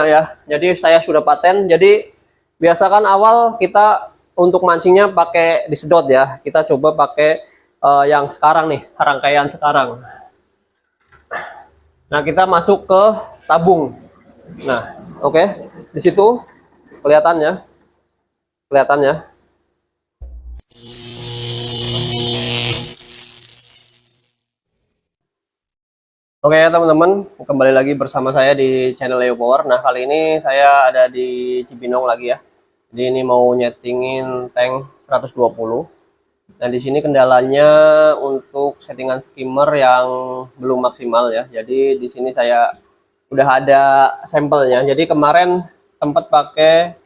Ya, jadi saya sudah paten. Jadi biasakan awal kita untuk mancingnya pakai disedot ya. Kita coba pakai yang sekarang nih, rangkaian sekarang. Nah, kita masuk ke tabung. Nah, oke. Di situ kelihatannya, kelihatannya. Oke ya teman-teman, kembali lagi bersama saya di channel Leo Power. Nah, kali ini saya ada di Cibinong lagi ya. Jadi ini mau nyetingin tank 120. Nah, di sini kendalanya untuk settingan skimmer yang belum maksimal ya. Jadi di sini saya udah ada sampelnya. Jadi kemarin sempat pakai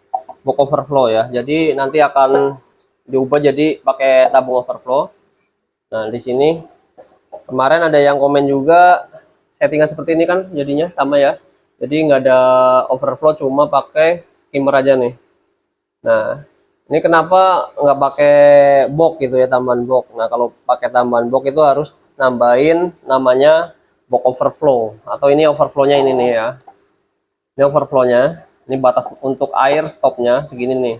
box overflow ya. Jadi nanti akan diubah jadi pakai tabung overflow. Nah, di sini kemarin ada yang komen juga settingan seperti ini kan jadinya sama ya. Jadi nggak ada overflow, cuma pakai skimmer aja nih. Nah, ini kenapa nggak pakai box gitu ya, tambahan box. Nah, kalau pakai tambahan box itu harus nambahin namanya box overflow, atau ini overflownya ini nih ya. Ini overflownya, ini batas untuk air stopnya segini nih.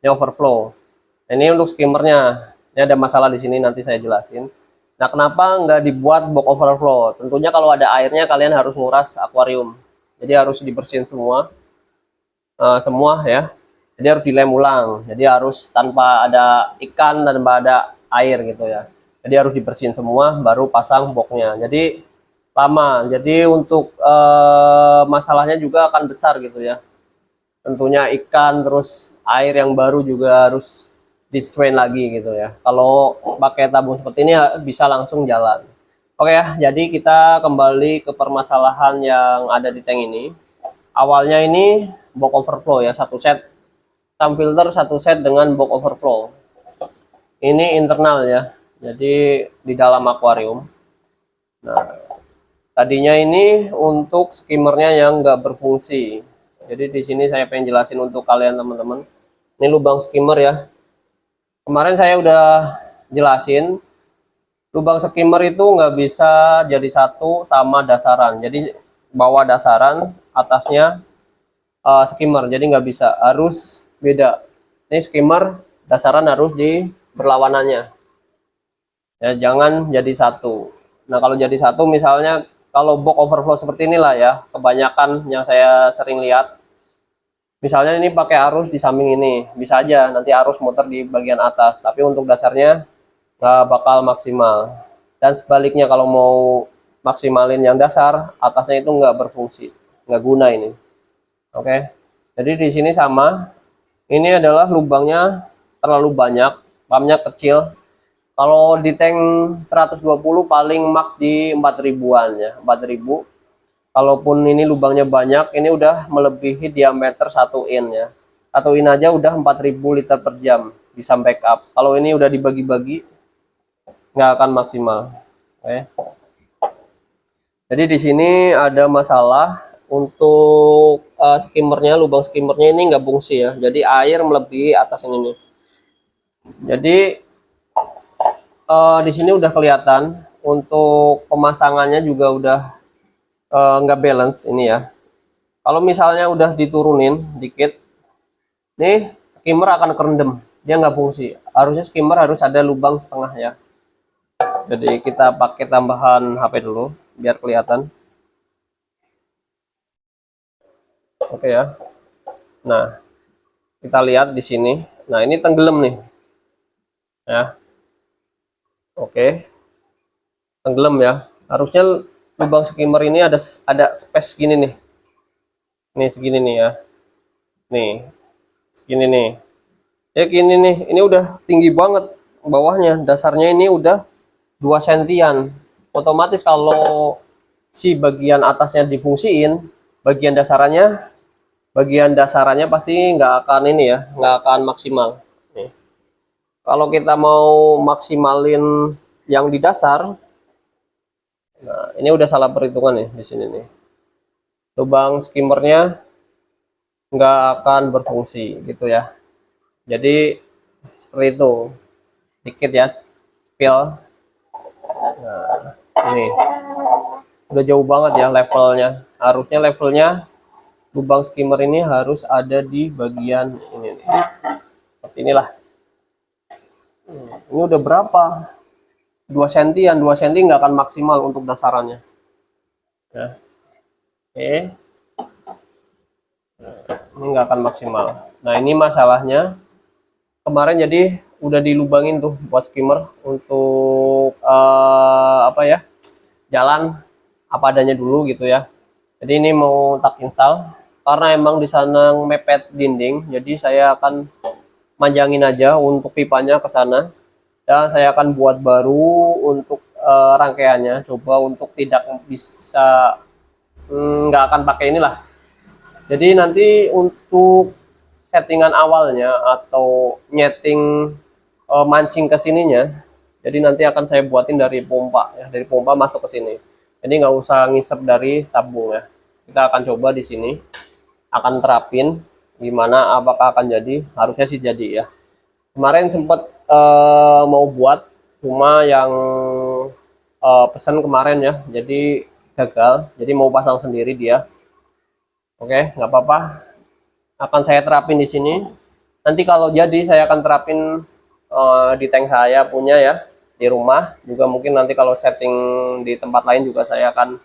Ini overflow. Nah, ini untuk skimmernya. Ini ada masalah di sini, nanti saya jelasin. Nah, kenapa nggak dibuat box overflow? Tentunya kalau ada airnya kalian harus nguras akuarium. Jadi harus dibersihin semua, semua ya. Jadi harus dilem ulang. Jadi harus tanpa ada ikan dan tanpa ada air gitu ya. Jadi harus dibersihin semua, baru pasang boxnya. Jadi lama. Jadi untuk masalahnya juga akan besar gitu ya. Tentunya ikan, terus air yang baru juga harus di-strain lagi gitu ya. Kalau pakai tabung seperti ini bisa langsung jalan. Oke ya, jadi kita kembali ke permasalahan yang ada di tank ini. Awalnya ini box overflow ya, satu set tam filter, satu set dengan box overflow. Ini internal ya, jadi di dalam akuarium. Nah, tadinya ini untuk skimmernya yang nggak berfungsi. Jadi di sini saya pengen jelasin untuk kalian teman-teman. Ini lubang skimmer ya. Kemarin saya udah jelasin, lubang skimmer itu nggak bisa jadi satu sama dasaran. Jadi bawah dasaran, atasnya skimmer. Jadi nggak bisa, harus beda. Ini skimmer, dasaran harus di berlawanannya. Ya, jangan jadi satu. Nah, kalau jadi satu misalnya kalau box overflow seperti inilah ya, kebanyakan yang saya sering lihat. Misalnya ini pakai arus di samping ini, bisa aja nanti arus muter di bagian atas, tapi untuk dasarnya nggak bakal maksimal. Dan sebaliknya kalau mau maksimalin yang dasar, atasnya itu nggak berfungsi, nggak guna ini. Oke, jadi di sini sama. Ini adalah lubangnya terlalu banyak, pumpnya kecil. Kalau di tank 120 paling max di 4000-an ya, 4000. Kalaupun ini lubangnya banyak, ini udah melebihi diameter 1 in ya. 1 in aja udah 4000 liter per jam bisa backup. Kalau ini udah dibagi-bagi nggak akan maksimal. Oke. Jadi di sini ada masalah untuk skimmernya, lubang skimmernya ini nggak fungsi ya. Jadi air melebihi atas ini nih. Jadi di sini udah kelihatan untuk pemasangannya juga udah nggak balance ini ya. Kalau misalnya udah diturunin dikit, nih skimmer akan kerendam, dia nggak fungsi. Harusnya skimmer harus ada lubang setengah ya. Jadi kita pakai tambahan HP dulu biar kelihatan. Oke ya. Nah, kita lihat di sini. Nah, ini tenggelam nih. Ya. Oke. Tenggelam ya. Harusnya lubang skimmer ini ada space gini nih. Nih segini nih ya. Nih. Segini nih. Ya gini nih. Ini udah tinggi banget bawahnya. Dasarnya ini udah 2 sentian. Otomatis kalau si bagian atasnya difungsiin, bagian dasarannya pasti nggak akan ini ya, nggak akan maksimal. Nih. Kalau kita mau maksimalin yang di dasar, nah ini udah salah perhitungan nih di sini nih. Lubang skimmernya nggak akan berfungsi gitu ya. Jadi seperti itu, dikit ya, spill. Nah, ini udah jauh banget ya levelnya. Harusnya levelnya lubang skimmer ini harus ada di bagian ini nih. Seperti inilah. Ini udah berapa? 2 sentian, 2 senti nggak akan maksimal untuk dasarannya. Nah, oke. Ini nggak akan maksimal. Nah, ini masalahnya. Kemarin jadi udah dilubangin tuh buat skimmer untuk apa ya, jalan apa adanya dulu gitu ya. Jadi ini mau tak install karena emang di sana mepet dinding, jadi saya akan manjangin aja untuk pipanya ke sana dan saya akan buat baru untuk rangkaiannya. Coba untuk tidak bisa nggak akan pakai inilah. Jadi nanti untuk settingan awalnya atau nyeting mancing ke sininya, jadi nanti akan saya buatin dari pompa ya, dari pompa masuk ke sini. Jadi nggak usah ngisep dari tabung ya. Kita akan coba di sini, akan terapin gimana, apakah akan jadi. Harusnya sih jadi ya. Kemarin sempat mau buat, cuma yang pesan kemarin ya, jadi gagal. Jadi mau pasang sendiri dia. Oke, nggak apa-apa. Akan saya terapin di sini. Nanti kalau jadi saya akan terapin di tank saya punya ya, di rumah juga. Mungkin nanti kalau setting di tempat lain juga saya akan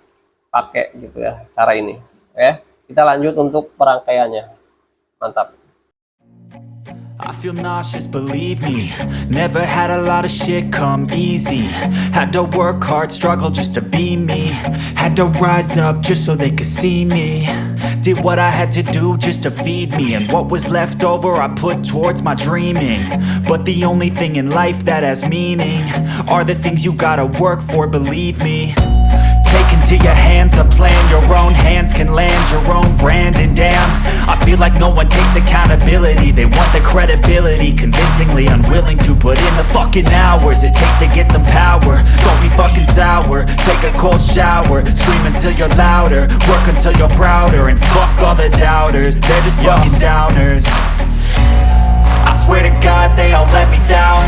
pakai gitu ya, cara ini. Oke, kita lanjut untuk perangkaiannya. Mantap. I feel nauseous, believe me. Never had a lot of shit come easy. Had to work hard, struggle just to be me. Had to rise up just so they could see me. Did what I had to do just to feed me. And what was left over I put towards my dreaming. But the only thing in life that has meaning are the things you gotta work for, believe me. Take into your hands a plan, your own hands can land your own brand. And damn, I feel like no one takes accountability. They want the credibility, convincingly unwilling to put in the fucking hours it takes to get some power. Don't be fucking sour, take a cold shower. Scream until you're louder, work until you're prouder. And fuck all the doubters, they're just fucking downers. I swear to God they all let me down.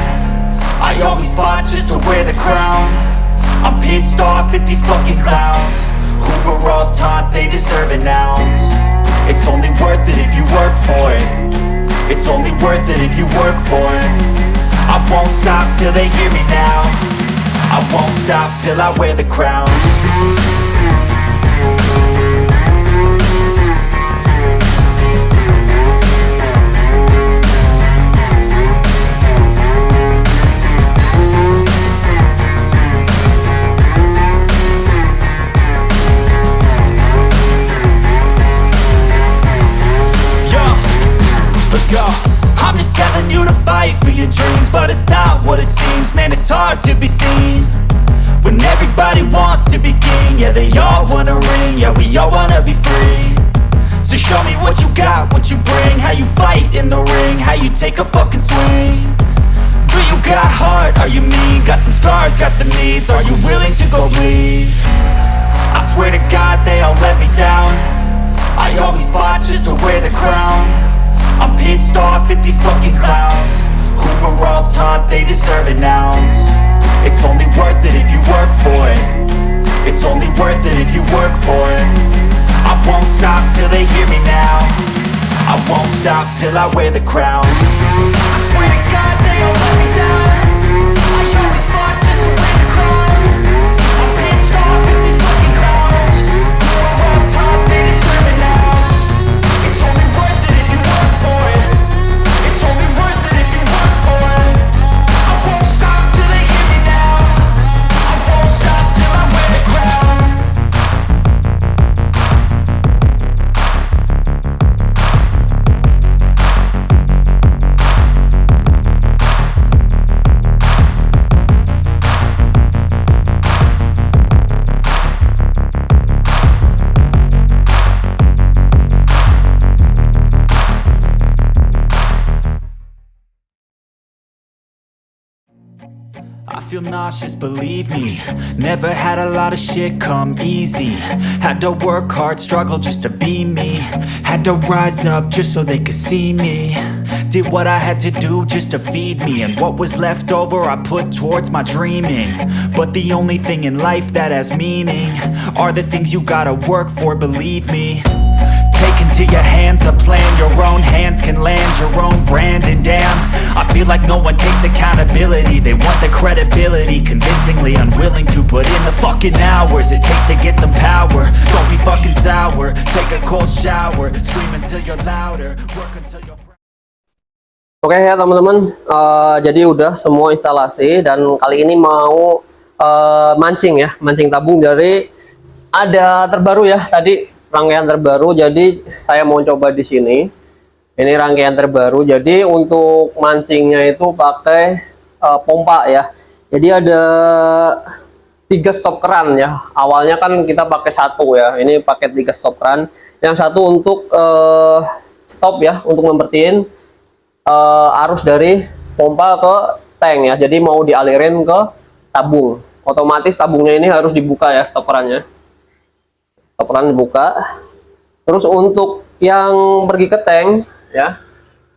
I always fought just to wear the crown. I'm pissed off at these fucking clowns who were all taught they deserve an ounce. It's only worth it if you work for it. It's only worth it if you work for it. I won't stop till they hear me now. I won't stop till I wear the crown. I'm just telling you to fight for your dreams, but it's not what it seems. Man, it's hard to be seen when everybody wants to be king. Yeah, they all wanna ring, yeah, we all wanna be free. So show me what you got, what you bring, how you fight in the ring, how you take a fucking swing. Do you got heart, are you mean? Got some scars, got some needs, are you willing to go bleed? I swear to God they all let me down. I always fought just to wear the crown. I'm pissed off at these fucking clowns who were all taught they deserve an ounce. It's only worth it if you work for it. It's only worth it if you work for it. I won't stop till they hear me now. I won't stop till I wear the crown. I swear to God they all let me down. I always fought just to wear the crown. I'm pissed off at these fucking clowns who were all taught they deserve an ounce. It's only worth it if you work for it. It's only worth it if you work for it. I won't stop till they hear me now. I won't stop till I wear the crown. I feel nauseous, believe me. Never had a lot of shit come easy. Had to work hard, struggle just to be me. Had to rise up just so they could see me. Did what I had to do just to feed me. And what was left over I put towards my dreaming. But the only thing in life that has meaning are the things you gotta work for, believe me. Take into your hands, a plan your own hands can land your own brand. And damn, I feel like no one takes accountability. They want the credibility, convincingly unwilling to put in the fucking hours it takes to get some power. Don't be fucking sour, take a cold shower, scream until you're louder, work until you're Oke ya teman-teman, jadi udah semua instalasi dan kali ini mau mancing ya, mancing tabung. Dari ada terbaru ya, tadi rangkaian terbaru, jadi saya mau coba di sini. Ini rangkaian terbaru, jadi untuk mancingnya itu pakai pompa ya. Jadi ada 3 stop keran ya. Awalnya kan kita pakai 1 ya, ini pakai 3 stop keran. Yang satu untuk stop ya, untuk mempertiin arus dari pompa ke tank ya. Jadi mau dialirin ke tabung, otomatis tabungnya ini harus dibuka ya, stoperannya. Stoperan dibuka. Terus untuk yang pergi ke tank ya,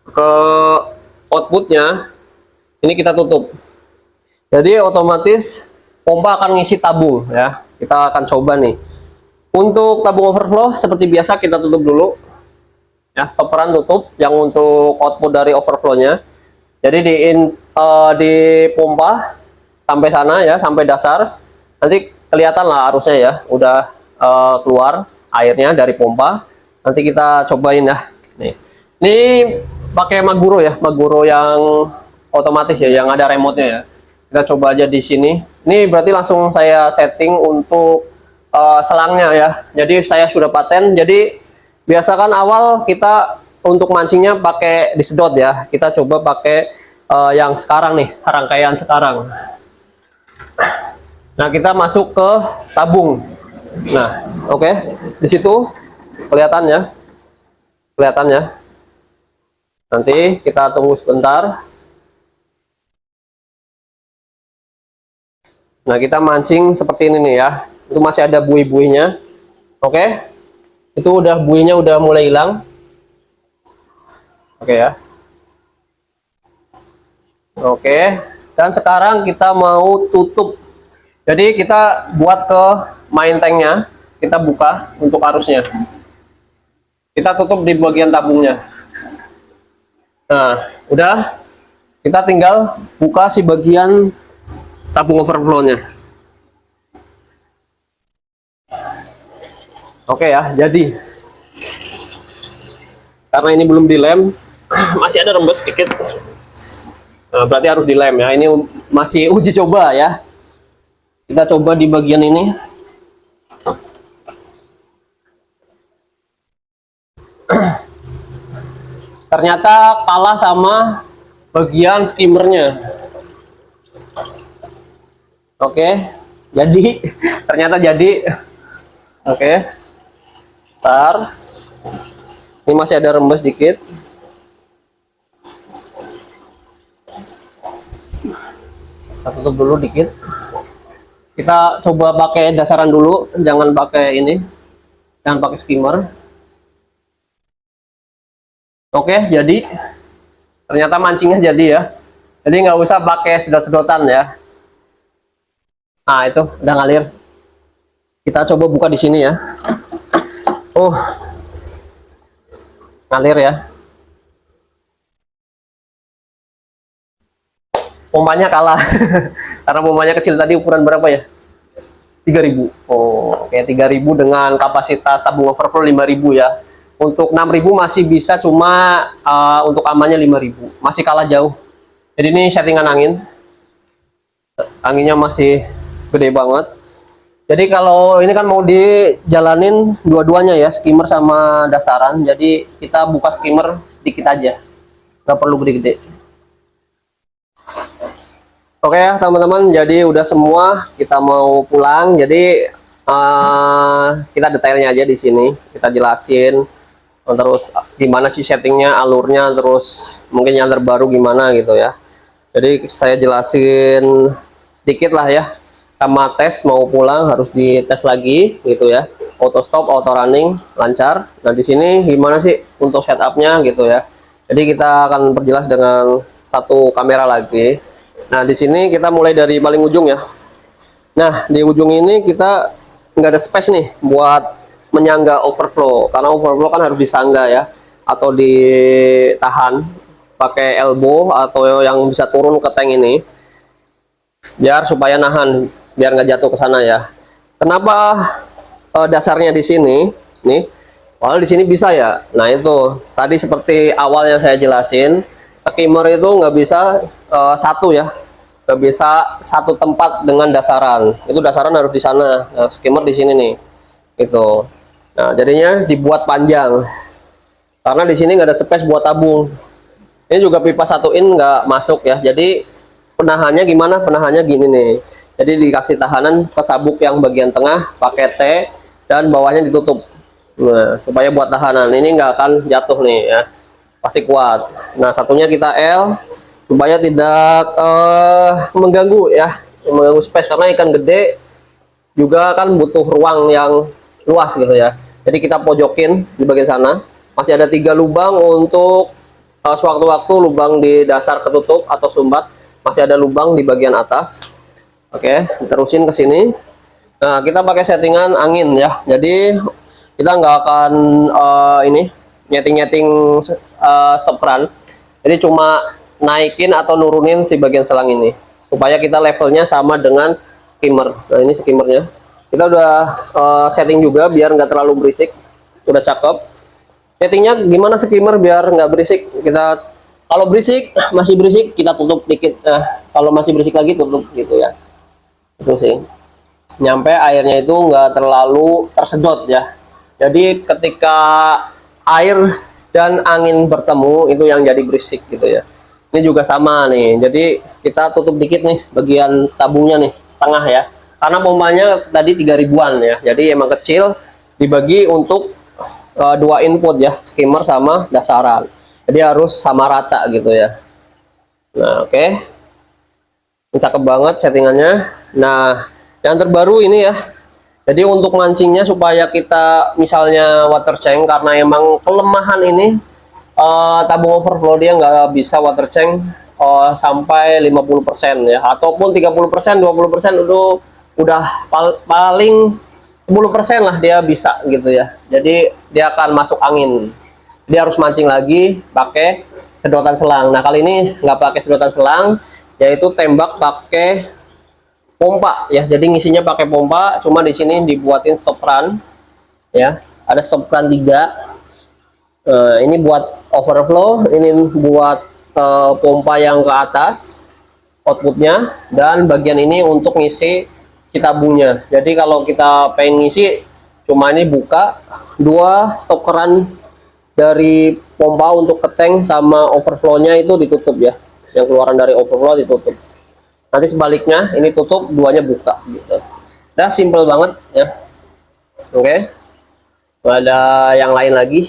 ke outputnya ini kita tutup. Jadi otomatis pompa akan ngisi tabung ya. Kita akan coba nih. Untuk tabung overflow seperti biasa kita tutup dulu ya, stopperan tutup yang untuk output dari overflownya. Jadi di pompa sampai sana ya, sampai dasar, nanti kelihatan lah arusnya ya, udah keluar airnya dari pompa. Nanti kita cobain ya. Nih, ini pakai Maguro ya, Maguro yang otomatis ya, yang ada remote-nya ya. Kita coba aja di sini. Ini berarti langsung saya setting untuk selangnya ya. Jadi saya sudah paten. Jadi biasakan awal kita untuk mancingnya pakai disedot ya. Kita coba pakai yang sekarang nih, rangkaian sekarang. Nah, kita masuk ke tabung. Nah, oke. Di situ kelihatan ya. Kelihatan ya. Nanti kita tunggu sebentar. Nah, kita mancing seperti ini nih ya. Itu masih ada buih-buihnya. Oke. Itu udah buihnya udah mulai hilang. Oke ya. Oke, dan sekarang kita mau tutup. Jadi kita buat ke main tanknya, kita buka untuk arusnya. Kita tutup di bagian tabungnya. Nah, udah. Kita tinggal buka si bagian tabung overflow-nya. Oke ya, jadi karena ini belum dilem, masih ada rembes sedikit. Nah, berarti harus dilem ya. Ini masih uji coba ya. Kita coba di bagian ini. Ternyata kalah sama bagian skimmernya. Oke, jadi ternyata jadi. Oke. Bentar, ini masih ada rembes dikit. Kita tutup dulu dikit. Kita coba pakai dasaran dulu, jangan pakai ini, jangan pakai skimmer. Oke, jadi ternyata mancingnya jadi ya. Jadi nggak usah pakai sedot-sedotan ya. Nah, itu udah ngalir. Kita coba buka di sini ya. Oh, ngalir ya. Pompanya kalah. Karena pompanya kecil tadi, ukuran berapa ya? 3000. Oh, oke, 3000 dengan kapasitas tabung overflow 5000 ya. Untuk 6000 masih bisa, cuma untuk amannya 5000. Masih kalah jauh. Jadi ini settingan angin. Anginnya masih gede banget. Jadi kalau ini kan mau dijalanin dua-duanya ya, skimmer sama dasaran. Jadi kita buka skimmer dikit aja, nggak perlu gede-gede. Oke ya teman-teman, jadi udah semua, kita mau pulang. Jadi kita detailnya aja di sini, kita jelasin terus gimana sih settingnya, alurnya, terus mungkin yang terbaru gimana gitu ya. Jadi saya jelasin sedikit lah ya. Sama tes mau pulang harus dites lagi gitu ya, auto stop, auto running lancar. Nah di sini gimana sih untuk setupnya gitu ya. Jadi kita akan perjelas dengan satu kamera lagi. Nah di sini kita mulai dari paling ujung ya. Nah di ujung ini kita nggak ada space nih buat menyangga overflow, karena overflow kan harus disangga ya, atau ditahan pakai elbow atau yang bisa turun ke tank ini, biar supaya nahan, biar nggak jatuh ke sana ya. Kenapa dasarnya di sini nih? Kalau di sini bisa ya. Nah itu tadi seperti awal yang saya jelasin, skimmer itu nggak bisa satu ya, nggak bisa satu tempat dengan dasaran. Itu dasaran harus di sana. Nah, skimmer di sini nih, gitu. Nah jadinya dibuat panjang, karena di sini nggak ada space buat tabung. Ini juga pipa 1 in nggak masuk ya. Jadi penahannya gimana? Penahannya gini nih. Jadi dikasih tahanan ke sabuk yang bagian tengah pakai T dan bawahnya ditutup. Nah, supaya buat tahanan ini nggak akan jatuh nih ya. Pasti kuat. Nah, satunya kita L supaya tidak mengganggu ya, mengganggu space, karena ikan gede juga kan butuh ruang yang luas gitu ya. Jadi kita pojokin di bagian sana. Masih ada 3 lubang untuk sewaktu-waktu lubang di dasar ketutup atau sumbat, masih ada lubang di bagian atas. Oke, terusin ke sini. Nah, kita pakai settingan angin ya. Jadi kita nggak akan ini nyeting-nyeting stop run. Jadi cuma naikin atau nurunin si bagian selang ini supaya kita levelnya sama dengan skimmer. Nah, ini skimmernya. Kita udah setting juga biar nggak terlalu berisik. Udah cakep. Settingnya gimana skimmer biar nggak berisik? Kita kalau berisik, masih berisik, kita tutup dikit. Kalau masih berisik lagi tutup gitu ya. Itu sih. Nyampe airnya itu nggak terlalu tersedot ya. Jadi ketika air dan angin bertemu itu yang jadi berisik gitu ya. Ini juga sama nih. Jadi kita tutup dikit nih bagian tabungnya nih, setengah ya. Karena pompanya tadi 3.000-an ya. Jadi emang kecil, dibagi untuk 2 input ya, skimmer sama dasaran. Jadi harus sama rata gitu ya. Nah, oke. Cakep banget settingannya. Nah, yang terbaru ini ya. Jadi untuk mancingnya supaya kita misalnya water tank, karena emang kelemahan ini tabung overflow dia nggak bisa water tank sampai 50% ya, ataupun 30%, 20% itu udah paling 10% lah dia bisa gitu ya. Jadi dia akan masuk angin. Dia harus mancing lagi pakai sedotan selang. Nah kali ini nggak pakai sedotan selang, yaitu tembak pakai pompa ya. Jadi ngisinya pakai pompa. Cuma di sini dibuatin stop run ya. Ada stop run 3. Ini buat overflow, ini buat pompa yang ke atas outputnya, dan bagian ini untuk ngisi tabungnya. Jadi kalau kita pengen ngisi, cuma ini buka 2 stop keran dari pompa untuk ke tank sama overflownya itu ditutup ya. Yang keluaran dari overflow ditutup. Nanti sebaliknya ini tutup, 2-nya buka gitu. Nah, simple banget ya. Oke. Nggak ada yang lain lagi.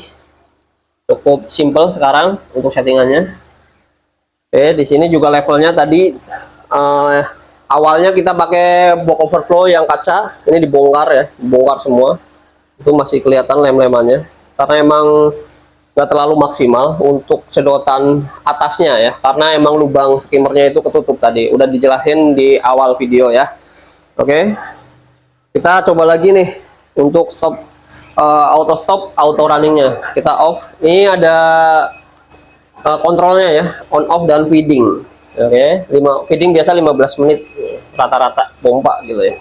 Cukup simple sekarang untuk settingannya. Oke, di sini juga levelnya tadi awalnya kita pakai box overflow yang kaca, ini dibongkar ya, dibongkar semua. Itu masih kelihatan lem-lemannya, karena emang nggak terlalu maksimal untuk sedotan atasnya ya, karena emang lubang skimmernya itu ketutup tadi, udah dijelasin di awal video ya. Oke, kita coba lagi nih untuk stop auto stop, auto runningnya kita off. Ini ada kontrolnya ya, on off dan feeding. Oke, feeding biasa 15 menit rata-rata pompa gitu ya.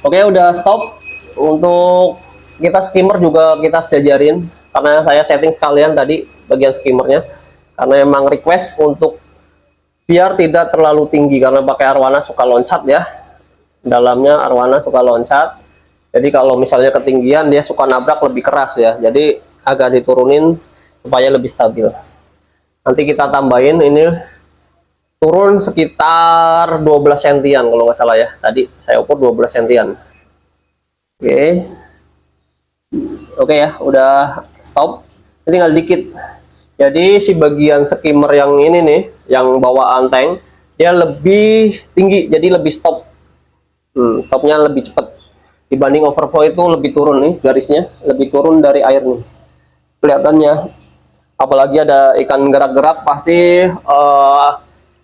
Oke, udah stop. Untuk kita skimmer juga kita sejarin, karena saya setting sekalian tadi bagian skimmernya, karena emang request untuk biar tidak terlalu tinggi, karena pakai arwana suka loncat ya, dalamnya arwana suka loncat. Jadi kalau misalnya ketinggian dia suka nabrak lebih keras ya, jadi agak diturunin supaya lebih stabil. Nanti kita tambahin ini turun sekitar 12 sentian kalau nggak salah ya, tadi saya ukur 12 sentian. Oke ya, udah stop, tinggal dikit. Jadi si bagian skimmer yang ini nih, yang bawaan tank, dia lebih tinggi, jadi lebih stop. Stopnya lebih cepat dibanding overflow, itu lebih turun nih garisnya, lebih turun dari air nih kelihatannya. Apalagi ada ikan gerak-gerak, pasti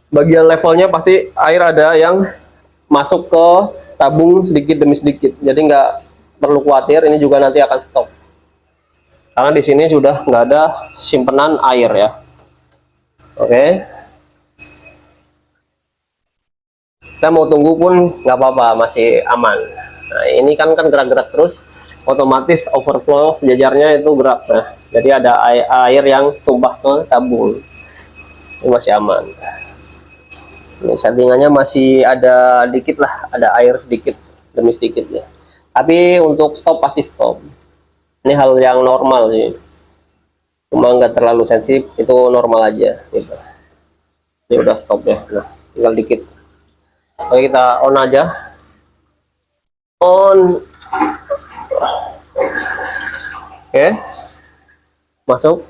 bagian levelnya pasti air ada yang masuk ke tabung sedikit demi sedikit. Jadi nggak perlu khawatir, ini juga nanti akan stop. Karena di sini sudah nggak ada simpenan air ya. Oke. Kita mau tunggu pun nggak apa-apa, masih aman. Nah, ini kan gerak-gerak terus, otomatis overflow sejajarnya itu gerak. Nah, jadi ada air yang tumpah ke tabung. Ini masih aman. Ini settingannya masih ada dikit lah, ada air sedikit demi sedikit ya. Tapi untuk stop pasti stop. Ini hal yang normal sih. Cuma nggak terlalu sensitif, itu normal aja gitu. Ini udah stop ya. Nah, tinggal dikit. Oke, kita on aja. On. Oke. Masuk.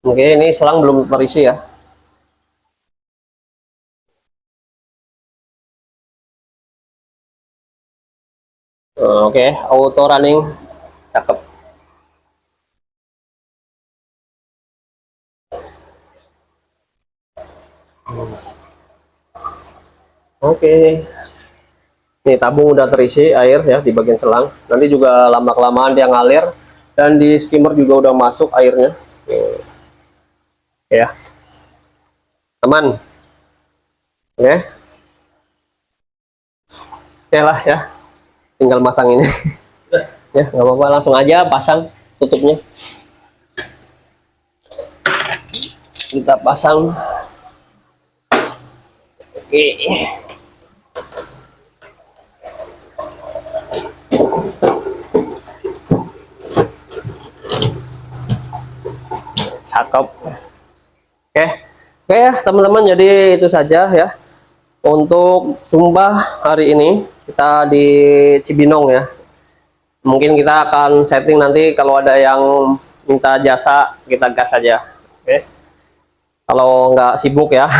Oke, ini selang belum terisi ya. Oke, auto running. Cakep. Oke. Nih, tabung udah terisi air ya di bagian selang. Nanti juga lama-kelamaan dia ngalir, dan di skimmer juga udah masuk airnya. Ya. Aman. Oke. Oke lah ya. Tinggal masang ini. Ya, nggak apa-apa, langsung aja pasang tutupnya. Kita pasang. Oke. Cakep. Oke. Oke ya teman-teman, jadi itu saja ya untuk jumpa hari ini kita di Cibinong ya. Mungkin kita akan setting nanti, kalau ada yang minta jasa kita gas aja. Oke. Kalau nggak sibuk ya,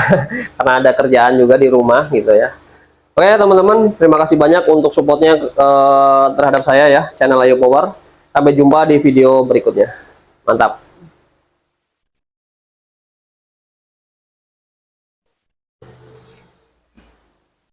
karena ada kerjaan juga di rumah gitu ya. Oke teman-teman, terima kasih banyak untuk supportnya terhadap saya ya, channel Ayo Power. Sampai jumpa di video berikutnya. Mantap.